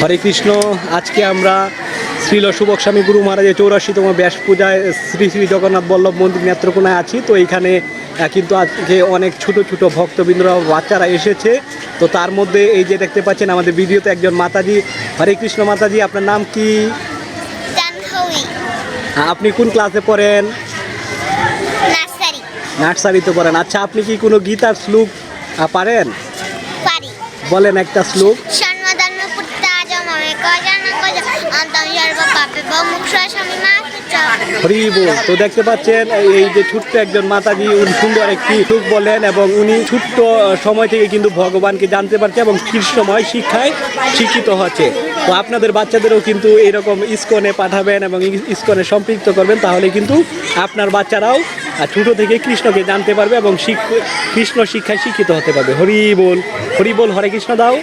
হরে কৃষ্ণ। আজকে আমরা শ্রীল সুবক স্বামী গুরু মহারাজের 84তম ব্যাস পূজায় শ্রী শ্রী জগন্নাথ বল্লভ মন্দির নেত্রকোনায় আছি। তো এইখানে কিন্তু আজকে অনেক ছোট ছোট ভক্তবৃন্দরা বাচ্চারা এসেছে। তো তার মধ্যে এই যে দেখতে পাচ্ছেন আমাদের ভিডিওতে একজন মাতাজি। হরে কৃষ্ণ মাতাজি, আপনার নাম কি? আপনি কোন ক্লাসে পড়েন? নার্সারিতে পড়েন। আচ্ছা, আপনি কি কোনো গীতার শ্লোক পারেন? বলেন একটা শ্লোক। তো দেখতে পাচ্ছেন এই যে ছোট্ট একজন মাতাজি, উনি সুন্দর একটি শ্লোক বলেন এবং উনি ছোট্ট সময় থেকে কিন্তু ভগবানকে জানতে পারছে এবং কৃষ্ণময় শিক্ষায় শিক্ষিত হচ্ছে। তো আপনাদের বাচ্চাদেরও কিন্তু এইরকম ইস্কনে পাঠাবেন এবং ইস্কনে সম্পৃক্ত করবেন, তাহলে কিন্তু আপনার বাচ্চারাও ছোট থেকে কৃষ্ণকে জানতে পারবে এবং কৃষ্ণ শিক্ষায় শিক্ষিত হতে পারবে। হরি বল, হরি বল, হরে কৃষ্ণ দাও।